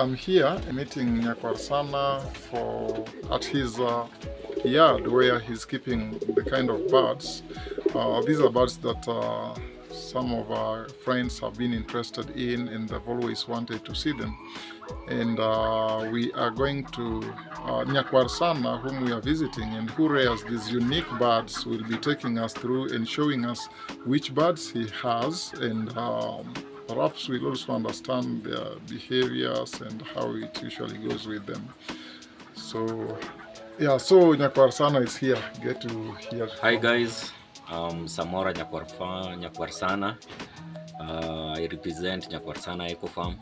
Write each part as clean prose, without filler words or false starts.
I'm here meeting Nyakwar Sana at his yard where he's keeping the kind of birds. These are birds that some of our friends have been interested in and they've always wanted to see them. And we are going to Nyakwar Sana, whom we are visiting and who rears these unique birds, will be taking us through and showing us which birds he has, and perhaps we'll also understand their behaviors and how it usually goes with them. So yeah, so Nyakwar Sana is here. Get to hear. Hi guys, I'm Samora Nyakwar Sana. I represent Nyakwar Sana Eco Farm.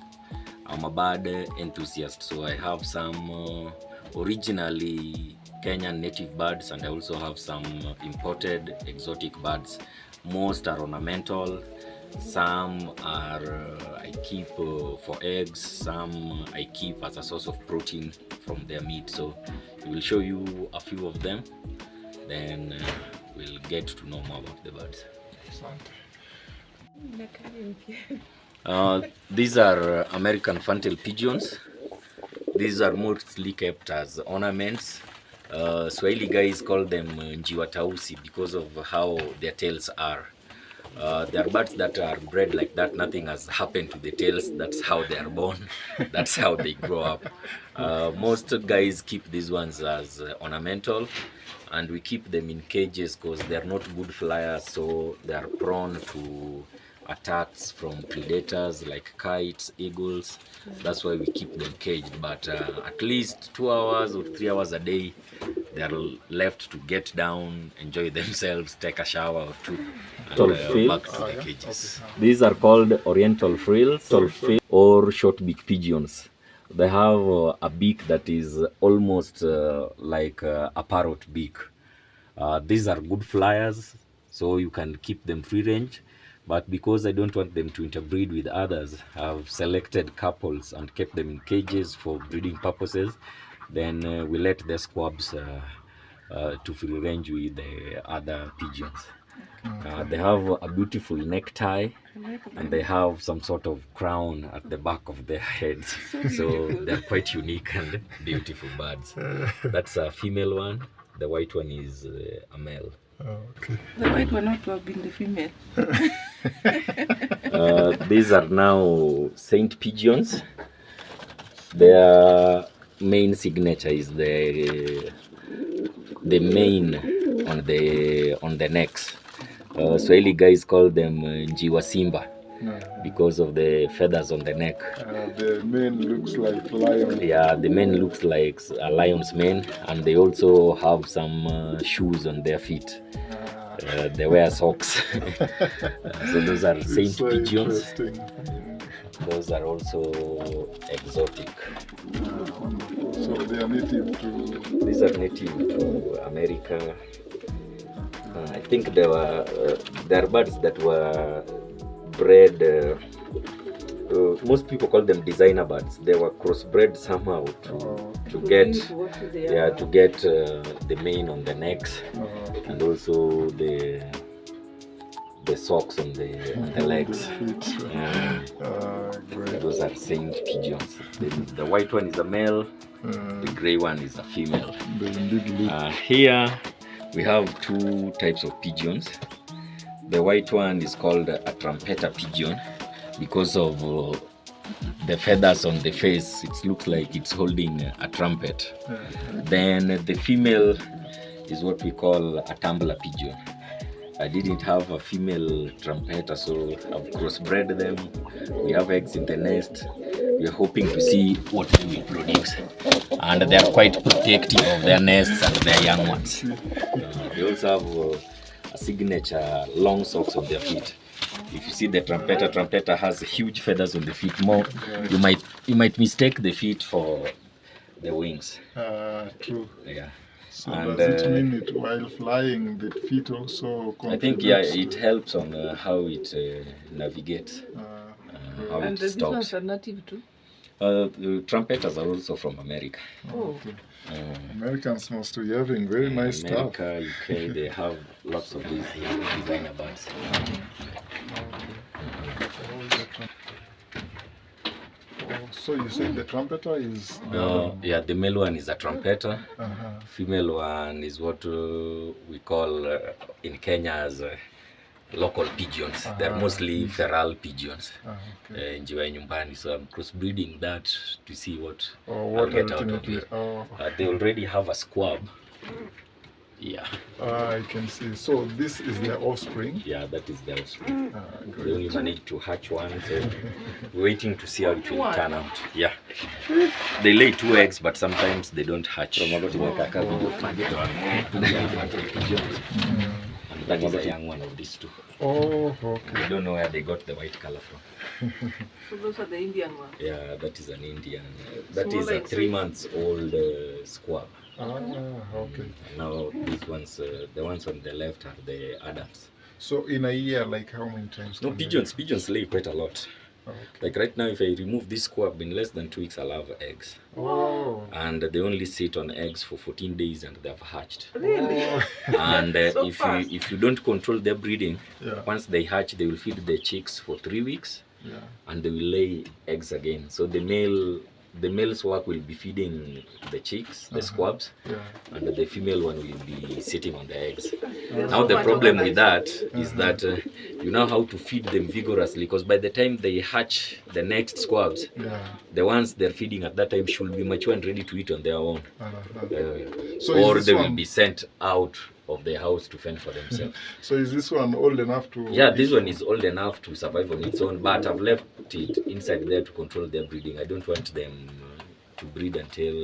I'm a bird enthusiast, so I have some originally Kenyan native birds, and I also have some imported exotic birds. Most are ornamental, some are I keep for eggs, some I keep as a source of protein from their meat. So we will show you a few of them, then we'll get to know more about the birds. These are American fantail pigeons. These are mostly kept as ornaments. Swahili guys call them njiwa tausi because of how their tails are. They are birds that are bred like that. Nothing has happened to the tails. That's how they are born. That's how they grow up. Most guys keep these ones as ornamental, and we keep them in cages because they are not good flyers, so they are prone to attacks from predators like kites, eagles. That's why we keep them caged, but at least 2 hours or 3 hours a day they are left to get down, enjoy themselves, take a shower or two, and back to the cages. These are called oriental frills or short-beak pigeons. They have a beak that is almost like a parrot beak. These are good flyers, so you can keep them free range. But because I don't want them to interbreed with others, I've selected couples and kept them in cages for breeding purposes. Then we let the squabs to free range with the other pigeons. They have a beautiful necktie, and they have some sort of crown at the back of their heads. So they're quite unique and beautiful birds. That's a female one. The white one is a male. Okay. The white one ought to have been the female. These are now saint pigeons. Their main signature is the mane on the necks. Swahili guys call them njiwa simba because of the feathers on the neck. The mane looks like lion. Yeah, the mane looks like a lion's mane, and they also have some shoes on their feet. They wear socks. So those are saint pigeons. Those are also exotic. So they are native to... These are native to America. I think there are birds that were bred. Most people call them designer birds. They were crossbred somehow to get the mane on the necks, and also the socks on the legs. Those are saint pigeons. The white one is a male, the gray one is a female. Here we have two types of pigeons. The white one is called a trumpeter pigeon because of the feathers on the face. It looks like it's holding a trumpet. Then the female is what we call a tumbler pigeon. I didn't have a female trumpeter, so I've crossbred them. We have eggs in the nest. We're hoping to see what they will produce. And they are quite protective of their nests and their young ones. They also have a signature long socks on their feet. If you see the trumpeter has huge feathers on the feet. More, you might mistake the feet for the wings. True. Yeah. So and, does it mean it while flying the feet also contributes? I think it helps on how it navigates, how and it stops. These ones are native too? The trumpeters are also from America. Oh. Okay. Americans must be having very nice stuff. America, UK, they have lots of these designer birds. So you said the trumpeter is... Yeah, the male one is a trumpeter. Uh-huh. Female one is what we call in Kenya as local pigeons. They're mostly feral pigeons. Okay. Njiwa nyumbani. So I'm crossbreeding that to see what What I'll get out of it. They already have a squab. Yeah. I can see. So this is their offspring? Yeah, that is their offspring. Great. They only managed to hatch one, so we're waiting to see how it will turn out. Yeah. They lay 2 eggs, but sometimes they don't hatch. And that is a young one of these two. Oh, okay. I don't know where they got the white color from. So those are the Indian ones? Yeah, that is an Indian. That is a 3 months old squab. Okay. Now these ones, the ones on the left are the adults. So in a year, like how many times? No, pigeons lay quite a lot. Okay. Like right now, if I remove this squab, in less than 2 weeks, I'll have eggs. Oh. And they only sit on eggs for 14 days and they've hatched. Really? And So if you don't control their breeding, Yeah. once they hatch, they will feed the chicks for 3 weeks. Yeah. And they will lay eggs again. So the male's work will be feeding the chicks, the squabs, and the female one will be sitting on the eggs. Now the problem with that is that you know how to feed them vigorously, because by the time they hatch the next squabs, the ones they're feeding at that time should be mature and ready to eat on their own. So or they will be sent out of the house to fend for themselves. So is this one old enough to... Yeah, this one is old enough to survive on its own, but I've left it inside there to control their breeding. I don't want them to breed until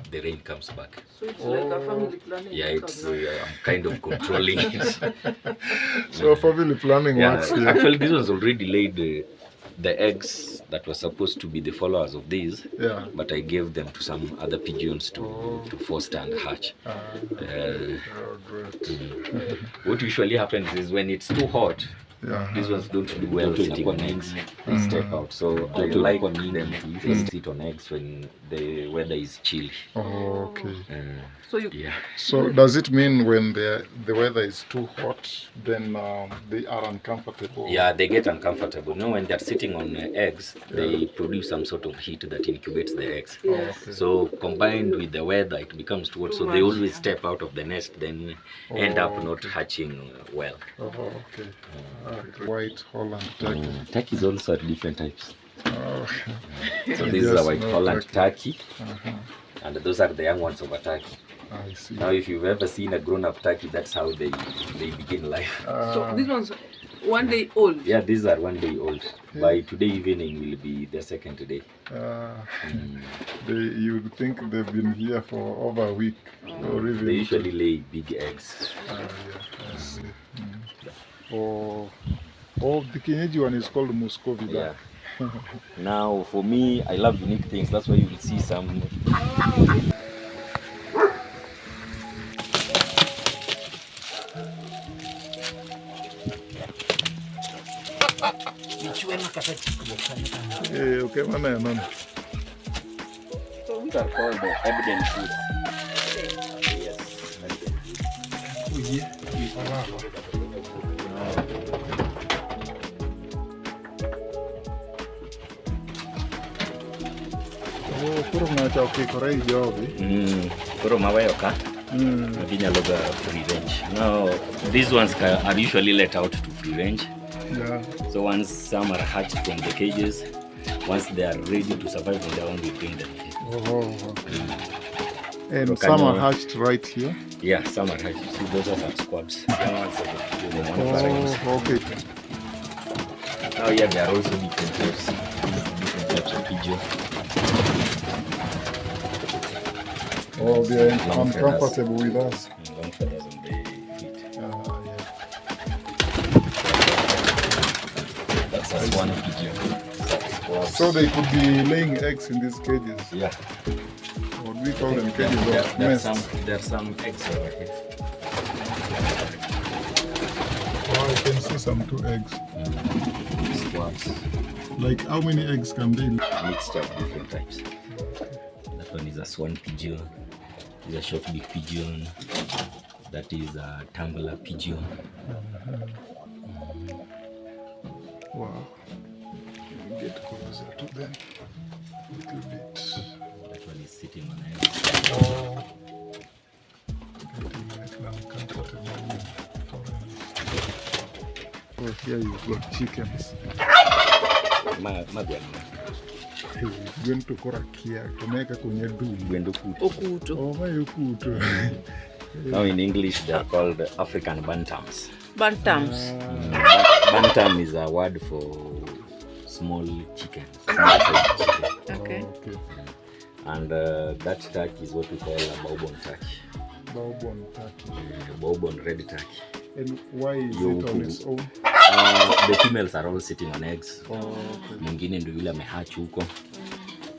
the rain comes back. So it's like a family planning. Yeah, it's I'm kind of controlling it. So family planning works here. Actually, this one's already laid the eggs that were supposed to be the followers of these, but I gave them to some other pigeons to foster and hatch. What usually happens is when it's too hot, these ones don't do well sitting on eggs. They step out. So I like them to usually sit on eggs when the weather is chilly. Okay. So does it mean when the weather is too hot, then they are uncomfortable? Yeah, they get uncomfortable. You know, when they're sitting on eggs, they produce some sort of heat that incubates the eggs. So combined with the weather, it becomes too hot. So they always step out of the nest, then end up not hatching well. Okay. White Holland turkey. Turkey is also at different types. So this is Yes, a white Holland turkey, and those are the young ones of a turkey. I see. Now, if you've ever seen a grown-up turkey, that's how they begin life. So these ones 1 day old? Yeah, these are 1 day old. By today evening will be the second day. You would think they've been here for over a week. Or even they usually lay big eggs. I see. The kienyeji one is called Muscovy. Yeah. Now, for me, I love unique things. That's why you will see some. Okay, man. So these are called the evidence foods. Free range. Now these ones are usually let out to free range. So once some are hatched from the cages, once they are ready to survive on their own, we bring them in. And some are hatched right here? Yeah, some are hatched. See, those are squabs. Okay. Oh yeah, there are also different types of pigeon. They are uncomfortable with us. Long feathers on the feet. That's a swan pigeon. So they could be laying eggs in these cages? Yeah. What we call them cages of nests. There are some eggs over here. I can see some 2 eggs. Squabs. Like how many eggs can they lay? Mixture of different types. That one is a swan pigeon. Is a short beak pigeon. That is a tumbler pigeon. Wow. Let me get closer to them. So here you've got chickens. Going to Korakia to make a Okuto. Oh, my Okuto. Now in English they are called African bantams. Bantams. Bantam is a word for small chicken. Okay. Okay. And that turkey is what we call a bourbon turkey. Bourbon turkey. Bourbon red turkey. And why is it on its own? The females are all sitting on eggs. Mwingine ndio yule amehatch huko.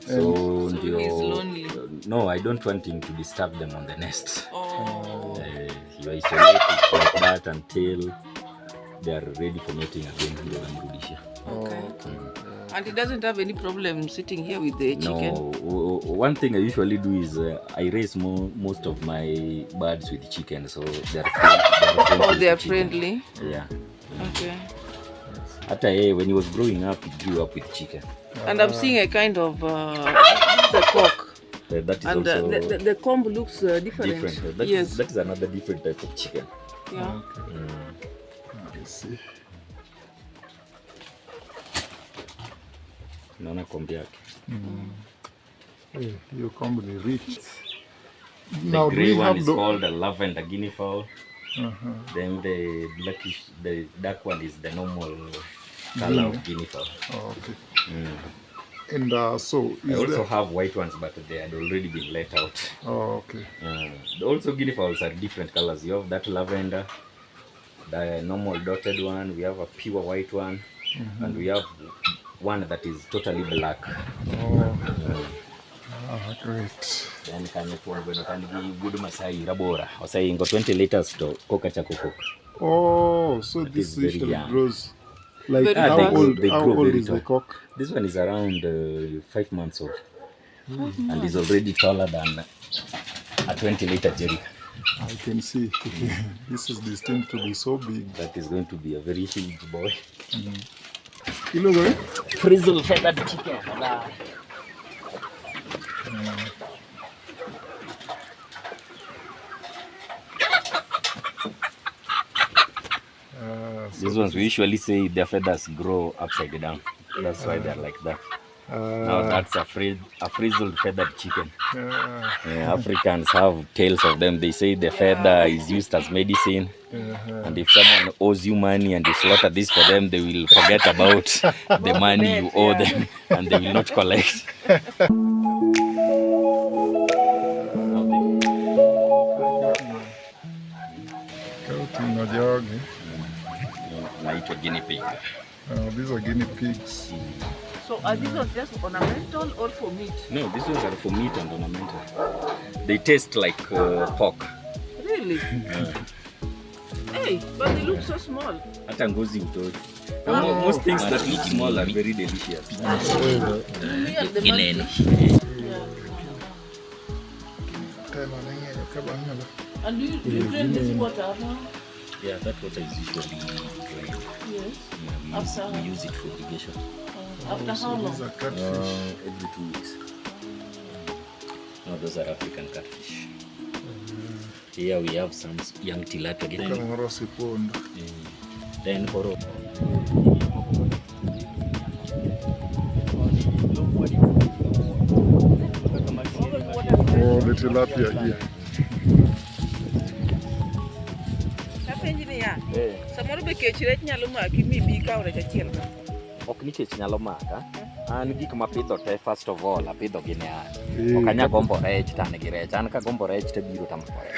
So he's lonely. No, I don't want him to disturb them on the nest. You isolate it like that until they are ready for mating again. Okay. And he doesn't have any problem sitting here with the chicken? No. One thing I usually do is I raise most of my birds with chicken, so they are friendly. Oh, they are friendly? Yeah. Okay. After when he was growing up, he grew up with chicken. And I'm seeing a kind of the cock. That is and also the comb looks different. Yes. That is another different type of chicken. Yeah. I see. Naona kombi yake. Hey, your comb is rich. The grey one is called a lavender guinea fowl. Then the dark one is the normal color of guinea fowl. Oh, okay. And so I also have white ones, but they had already been let out. Oh, okay. Also guinea fowls are different colors. You have that lavender, the normal dotted one. We have a pure white one, and we have one that is totally black. Great. Then can give good Masai Rabora. Or say 20 liters to coca chakoko. Oh, so that this usually grows like how old is the cock? This one is around 5 months old. And is already taller than a 20-liter jerry. I can see. This is destined to be so big. That is going to be a very huge boy. Frizzle feathered chicken. These ones we usually say their feathers grow upside down. That's why they're like that. Now that's a frizzled feathered chicken. Africans have tales of them. They say the feather is used as medicine. And if someone owes you money and you slaughter this for them, they will forget about the money you owe them and they will not collect. Guinea pig. These are guinea pigs. So are these ones just ornamental or for meat? No, these ones are for meat and ornamental. They taste like pork. Really? Hey, but they look so small. Most things that look small are very delicious. And you drain this water now? Yeah, that water is usually drained. Yes. Yeah, we use it for irrigation. After how long? Every 2 weeks. No, those are African catfish. Here we have some young tilapia. Then horo. Oh, the tilapia here. Samoro be kech rech nyalo maki mi bi kaw rech achiel ka. Ok nikech nyalo maka. An gik ma pidho te first of all apidho gi ne an. Ok anya gombo rech tan gi rech. An ka gombo rech te biro tam ko rech.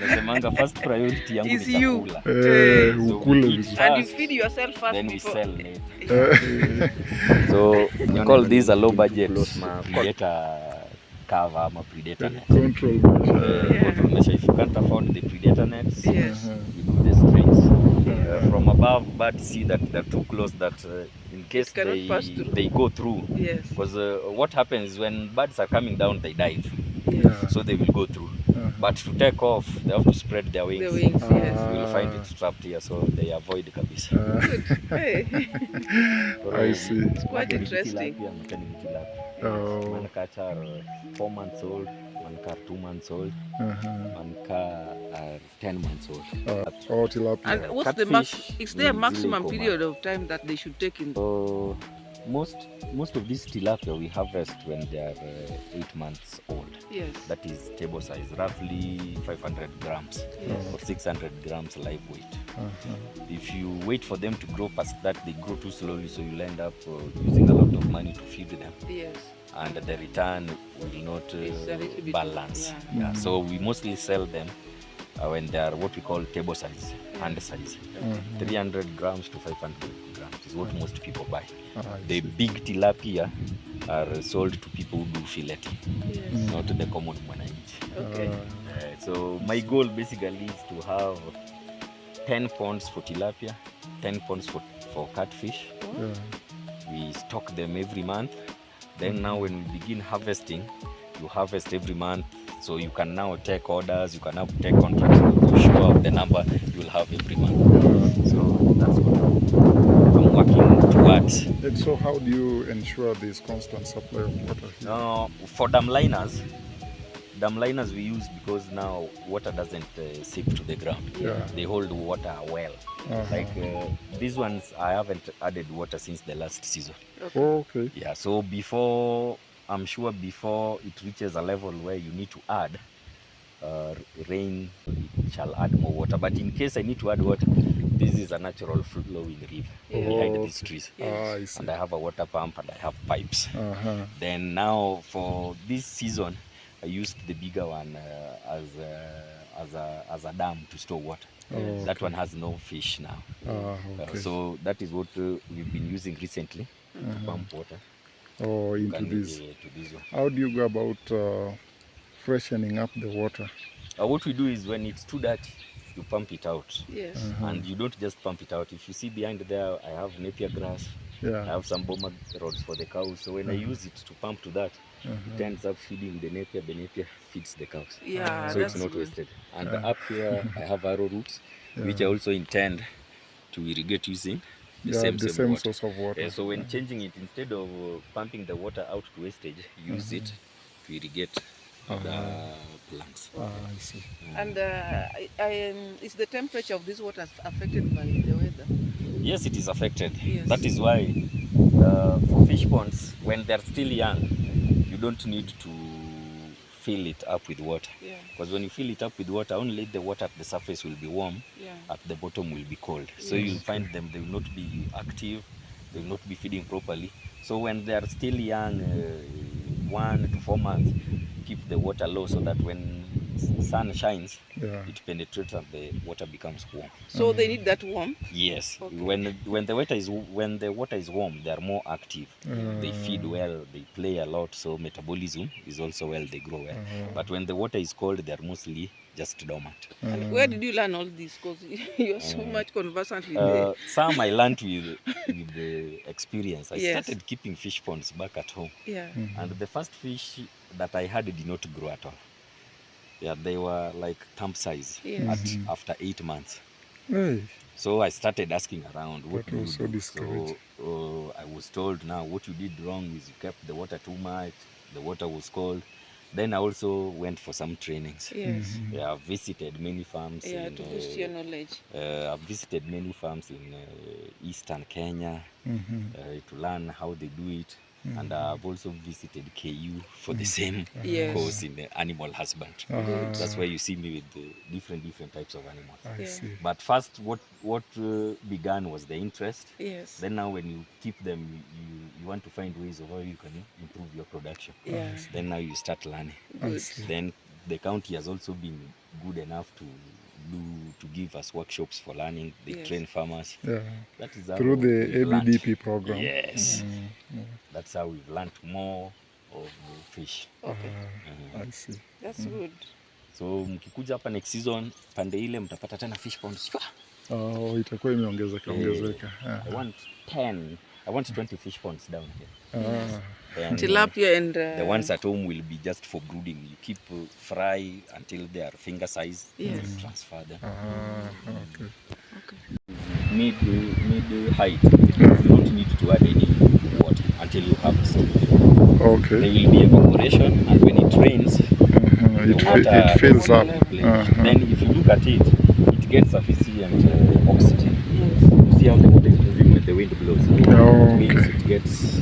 Nasemanga first priority yangu ni chakula. And you feed yourself first. Then we sell it. So we call these a low budget predator cover ama predator net. Control measure. If you can't afford the predator nets, you do the strings. From above, but see that they're too close, that in case they go through. Yes. Because what happens when birds are coming down, they dive. Yes. So they will go through. But to take off, they have to spread their wings. The wings, yes. You will find it trapped here, so they avoid kabisa. Hey. I see. It's quite interesting. Oh. Manakacha are 4 months old. one car 2 months old, one car 10 months old. Tilapia. And what's the is there a maximum period of time that they should take in? Most of these tilapia we harvest when they are 8 months old. Yes. That is table size, roughly 500 grams or 600 grams live weight. If you wait for them to grow past that, they grow too slowly, so you'll end up using a lot of money to feed them. Yes. And the return will not balance. So we mostly sell them when they are what we call table size, hand size. 300 grams to 500 grams is what most people buy. The big tilapia are sold to people who do filleting, not the common mwananchi. Okay. So my goal basically is to have 10 ponds for tilapia, 10 ponds for catfish. We stock them every month. Then now when we begin harvesting, you harvest every month. So you can now take orders, you can now take contracts to show up the number you will have every month. So that's what I'm working towards. And so how do you ensure this constant supply of water here? For dam liners we use because now water doesn't seep to the ground. They hold water well. Like these ones, I haven't added water since the last season. Okay. Yeah, so I'm sure before it reaches a level where you need to add rain, it shall add more water. But in case I need to add water, this is a natural flowing river behind these trees. I see. And I have a water pump and I have pipes. Then now for this season, I used the bigger one as a dam to store water. That one has no fish now. So that is what we've been using recently to pump water. Into this. How do you go about freshening up the water? What we do is when it's too dirty, you pump it out. Yes. And you don't just pump it out. If you see behind there, I have napier grass. I have some bomber rods for the cows. So when I use it to pump to that, it ends up feeding the napier feeds the cows. So it's not wasted. And up here, I have arrow roots, which I also intend to irrigate using the same source of water. So when changing it, instead of pumping the water out to wastage, use it to irrigate the plants. I see. And is the temperature of this water affected by the weather? Yes, it is affected. Yes. That is why for fish ponds, when they're still young, you don't need to fill it up with water. Because when you fill it up with water, only the water at the surface will be warm, at the bottom will be cold. So you'll find them, they will not be active, they will not be feeding properly. So when they are still young, 1 to 4 months, keep the water low so that when sun shines, it penetrates and the water becomes warm. So they need that warm? Yes. When the water is warm, they are more active. They feed well, they play a lot, so metabolism is also well, they grow well. But when the water is cold, they are mostly just dormant. And where did you learn all this? Because you're so much conversant with some I learned with the experience. I started keeping fish ponds back at home. And the first fish that I had did not grow at all. They were like thumb size after 8 months. So I started asking around what do you do? So I was told, now what you did wrong is you kept the water too much, the water was cold. Then I also went for some trainings. I've visited many farms. To boost your knowledge. I've visited many farms in eastern Kenya to learn how they do it. And I've also visited KU for the same course in animal husbandry. That's why you see me with the different types of animals. I see. But first, what began was the interest. Then now when you keep them, you want to find ways of how you can improve your production. Then now you start learning. Then the county has also been good enough to give us workshops for learning. They train farmers. That is how through the ABDP program. That's how we've learned more of fish. I see. That's good. So mkikuja hapa next season, pande ile mtapata tena fish ponds. Itakuwa imeongezeka. I want 20 fish ponds down here. And tilapia and the ones at home will be just for brooding. You keep fry until they are finger size. And transfer them. Mid height. You don't need to add any water until you harvest. There will be evaporation, and when it rains, it fills up. Then if you look at it, it gets sufficient oxygen. You see how the water is moving when the wind blows. It means it gets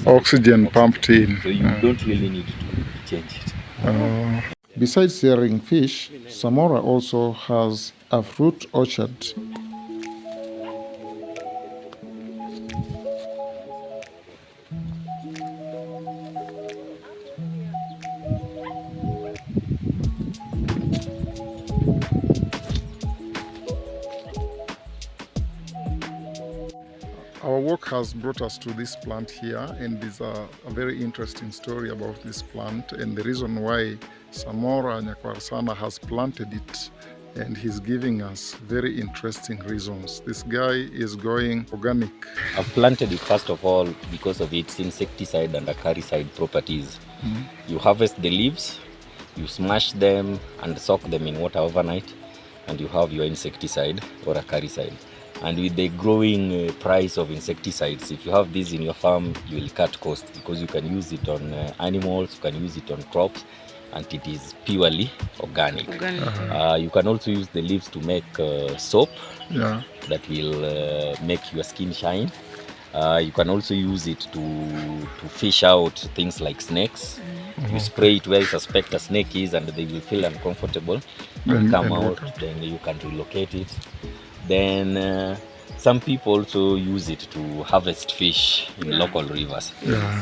oxygen pumped in. So you don't really need to change it. Besides rearing fish, Samora also has a fruit orchard. Our work has brought us to this plant here, and there's a very interesting story about this plant and the reason why Samora Nyakwar Sana has planted it, and he's giving us very interesting reasons. This guy is going organic. I've planted it first of all because of its insecticide and acaricide properties. You harvest the leaves, you smash them and soak them in water overnight, and you have your insecticide or acaricide. And with the growing price of insecticides, if you have this in your farm, you will cut costs because you can use it on animals, you can use it on crops, and it is purely organic. You can also use the leaves to make soap that will make your skin shine. You can also use it to fish out things like snakes. You spray it where you suspect a snake is and they will feel uncomfortable and come out, then you can relocate it. Then some people also use it to harvest fish in local rivers.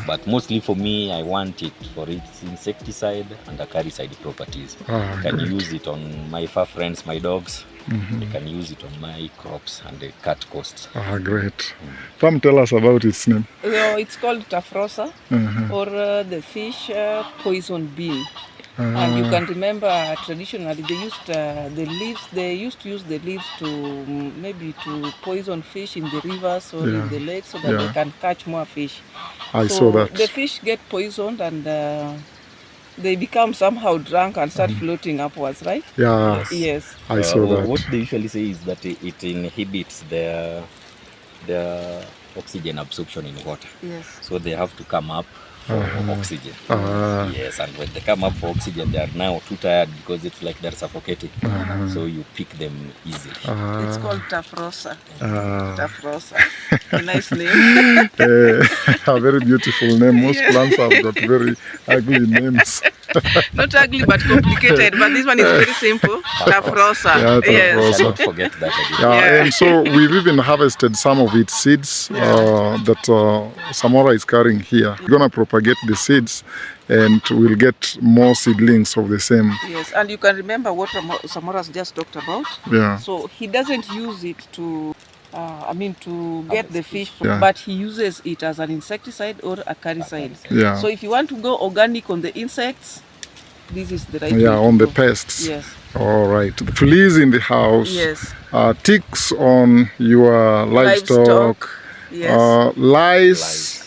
But mostly for me, I want it for its insecticide and acaricide properties. I can use it on my fur friends, my dogs. I can use it on my crops and they cut costs. Great. Pam, tell us about its name. It's called tafrosa, or the fish poison bean. And you can remember traditionally they used the leaves. They used to use the leaves to maybe to poison fish in the rivers or in the lakes so that they can catch more fish. I saw that. The fish get poisoned and they become somehow drunk and start floating upwards, right? Yes. I saw that. What they usually say is that it inhibits the oxygen absorption in water. So they have to come up for oxygen. Yes, and when they come up for oxygen, they are now too tired because it's like they're suffocating. So you pick them easily. It's called tafrosa. Tafrosa. A nice name. A very beautiful name. Most plants have got very ugly names. Not ugly but complicated, but this one is very simple. Tafrosa. Yes. Don't forget that again. And so we've even harvested some of its seeds that Samora is carrying here. We're gonna propagate the seeds and we'll get more seedlings of the same. Yes, and you can remember what Samora's just talked about. So he doesn't use it to to get the fish, but he uses it as an insecticide or acaricide. So if you want to go organic on the insects, this is the right way on to the pests. Yes. All right. The fleas in the house. Yes. Ticks on your livestock. Yes. Lice.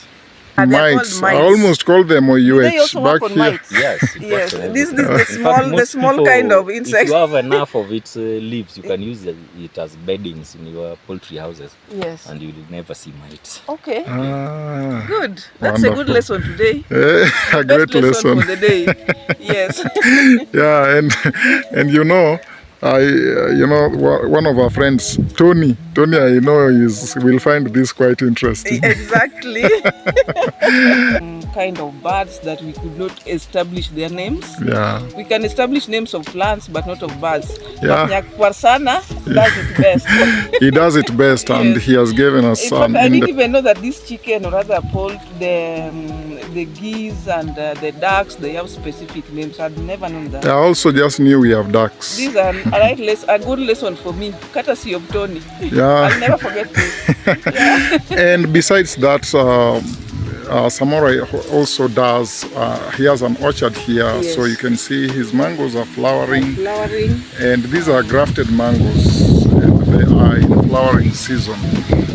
Mites. I almost called them They also work on mites. Yes. Yes. This is the small kind of insect. If you have enough of its leaves, you can use it as beddings in your poultry houses. Yes. And you will never see mites. Okay. Good. That's wonderful. A good lesson today. A great lesson for the day. Yes. And you know, one of our friends, Tony, I know will find this quite interesting. Exactly. Kind of birds that we could not establish their names. We can establish names of plants, but not of birds. Nyakwar Sana does it best. He does it best, and he has given us some. I didn't even know that this chicken, or rather the geese and the ducks, they have specific names. I'd never known that. I also just knew we have ducks. These are a good lesson for me, courtesy of Tony. I'll never forget this. And besides that, Samora also does, he has an orchard here, so you can see his mangoes are flowering. And these are grafted mangoes, and they are in flowering season.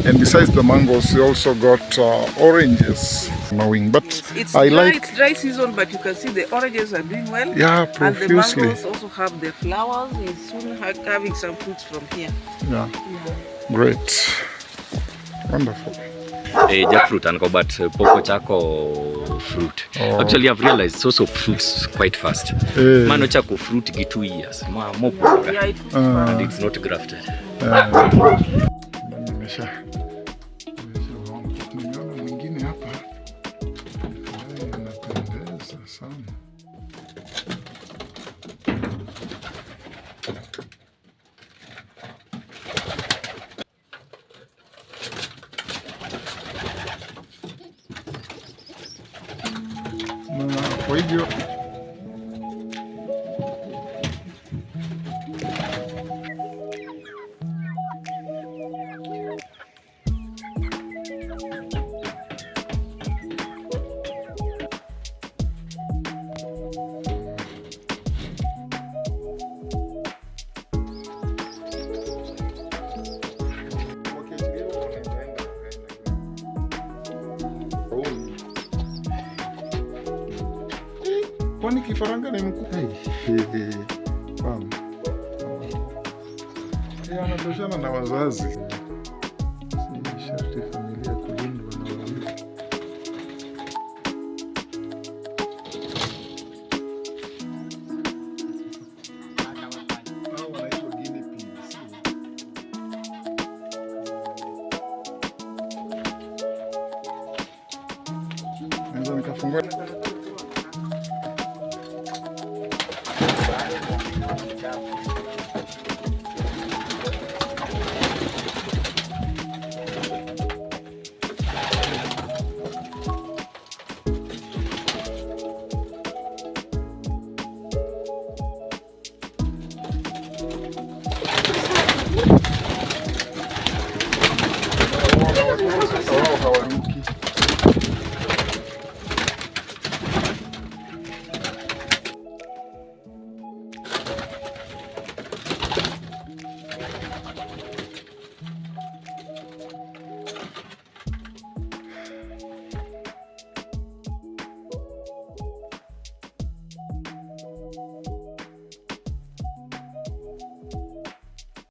And besides the mangoes, he also got oranges. But it's it's dry season, but you can see the oranges are doing well. Profusely. And the mangoes also have the flowers. He's soon having some fruits from here. Great. Wonderful. Jackfruit and but poko chako fruit. Oh. Actually, I've realized it's also fruits quite fast. Man, chako fruit get 2 years. More Yeah, it was and it's not grafted. Nimeona mwingine hapa anapendeza sana. Na kwa hivyo kwani kifaranga ni mkubwa? Anatoshana na wazazi. Si sharti familia kulindwa na wanawake. Wanaitwa guinea pigs. Naweza nikafungua